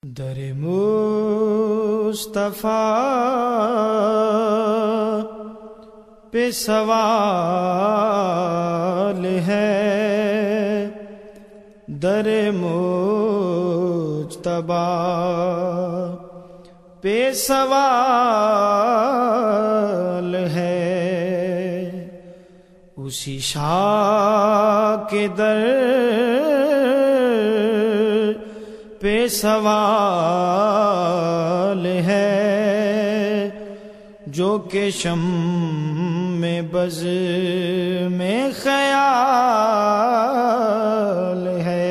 در مصطفیٰ پہ سوال ہے، در مجتبیٰ پہ سوال ہے، اسی شاہ کے در پہ سوال ہے، جو کہ شمع بز میں خیال ہے۔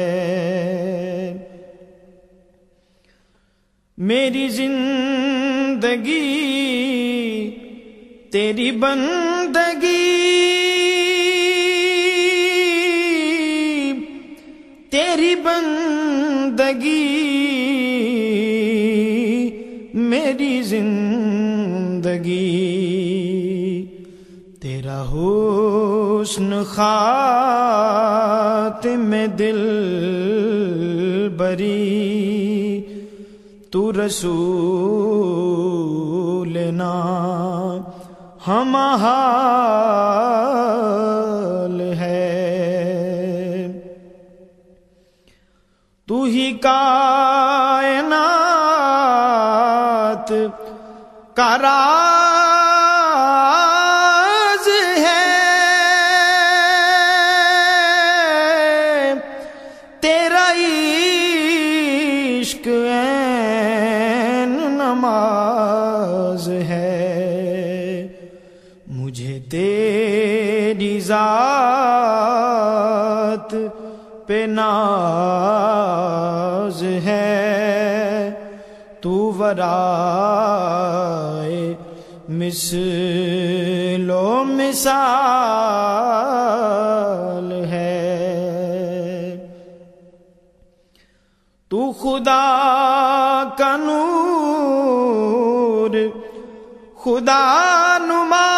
میری زندگی تیری بندگی، تیری بندگی میری زندگی، تیرا حسن خاتم دل بری، تو رسولنا ہم حال ہے۔ تو ہی کائنات کا راز ہے، تیرا عشق عین نماز ہے، مجھے تیری ذات پہ ناز ہے، تو ورائے مثل و مثال ہے۔ تو خدا کا نور، خدا نما،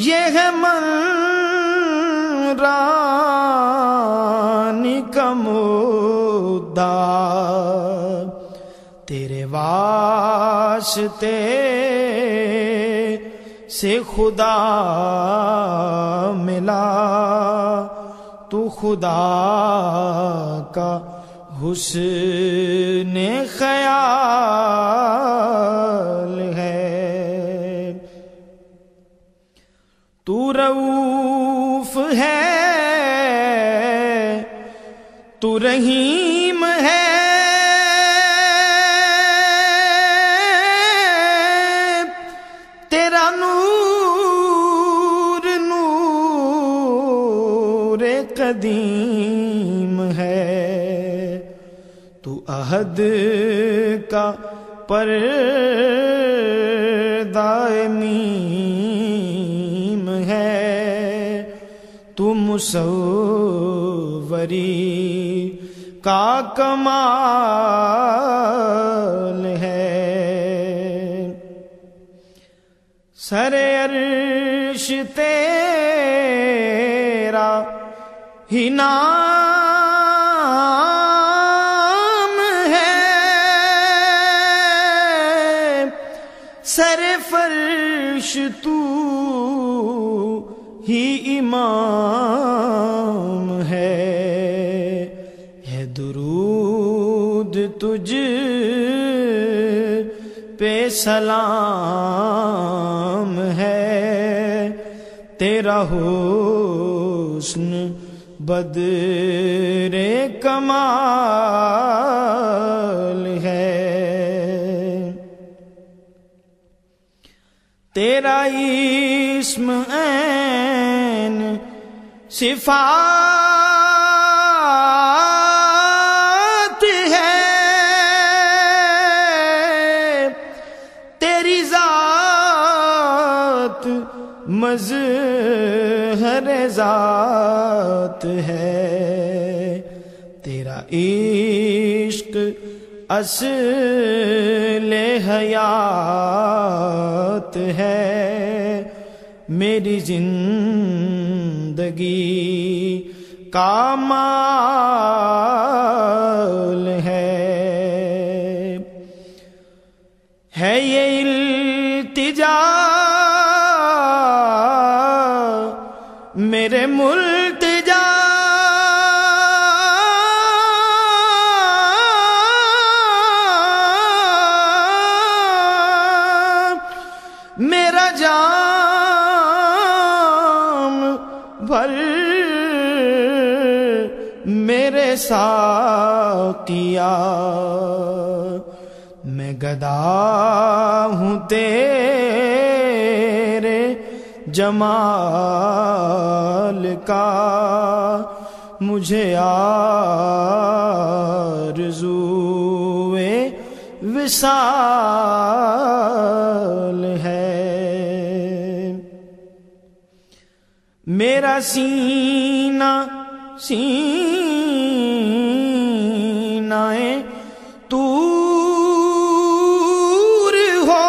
یہ ہے منرانی کا مدعا، تیرے واسطے سے خدا ملا، تو خدا کا حسن خیال ہے۔ تو رؤوف ہے، تو رحیم ہے، تیرا نور نور قدیم ہے، تو عہد کا پردہ میم ہے، تو مصوری کا کمال ہے۔ سر عرش تیرا ہی نام ہے، سر فرش تو ہی امام ہے، درود تجھ پہ سلام ہے، تیرا حسن بدر کمال ہے، تیرا اسم عین صفات ہے، تیری ذات مظہر ذات ہے، تیرا عشق اصل حیات ہے، میری زندگی کا مال ہے یہ التجا میرے ملتجا میرا جام بھر میرے ساقیا میں گدا ہوں تیرے جمال کا مجھے آرزوئے وصال ہے میرا سینہ سینہ طور ہو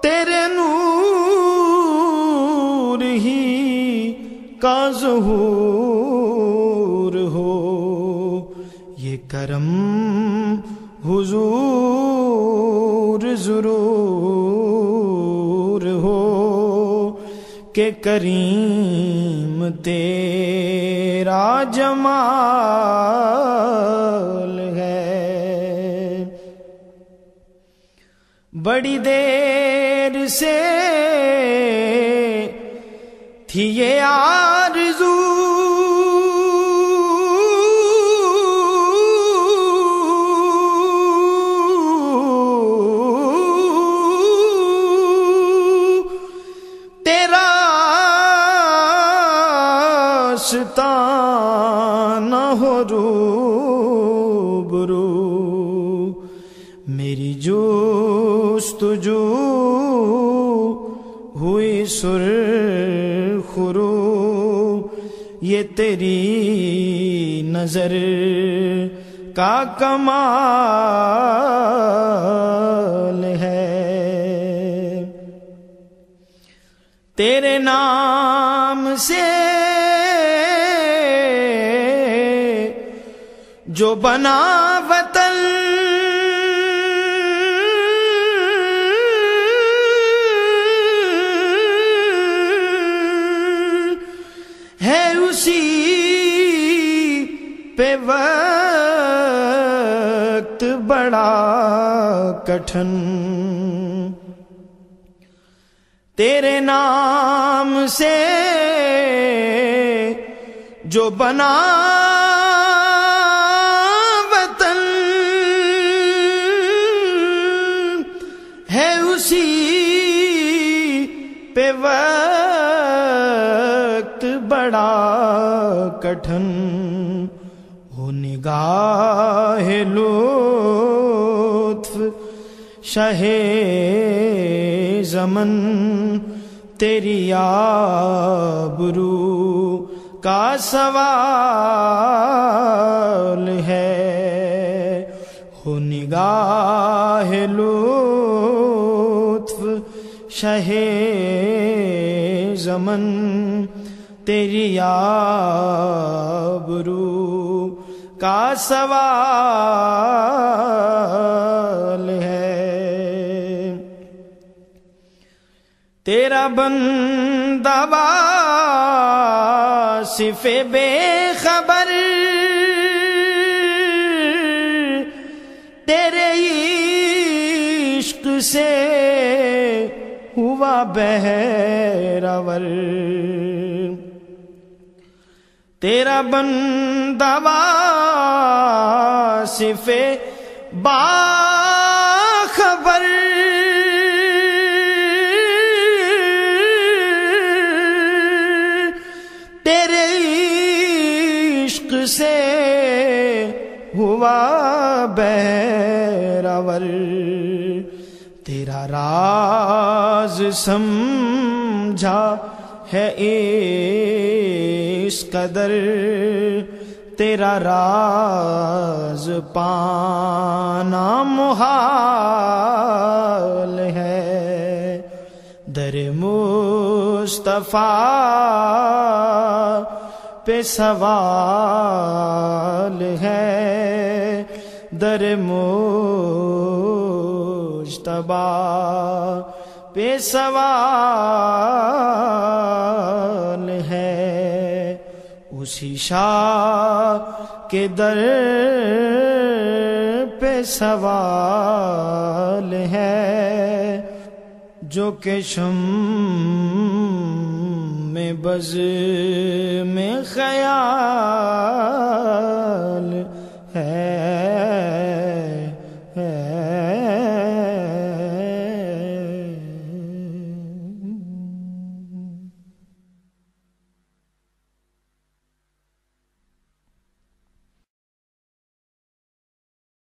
تیرے نور ہی کا ظہور ہو یہ کرم حضور ضرور ہو کہ کریم تیرا جمال ہے بڑی دیر سے تھی یہ آرزو نہ ہو روبرو میری جستجو ہوئی سرخرو یہ تیری نظر کا کمال ہے تیرے نام سے جو بنا وطن ہے اسی پہ وقت بڑا کٹھن تیرے نام سے جو بنا وطن ہے اسی پہ وقت بڑا کٹھن ہو نگاہ لطف شاہ زمن تیری آبرو کا سوال ہے ہو نگاہ لطف شاہ زمن تیری آبرو کا سوال ہے تیرا بندہ واصف بے خبر تیرے عشق سے ہوا بہرور تیرا بندہ واصف باخبر تیرے عشق سے ہوا بہرور تیرا راز سمجھا ہے اس قدر تیرا راز پانا محال ہے در مصطفیٰ پہ سوال ہے، در مجتبیٰ پہ سوال ہے، اسی شاہ کے در پہ سوال ہے، جو کہ شم میں بز میں خیال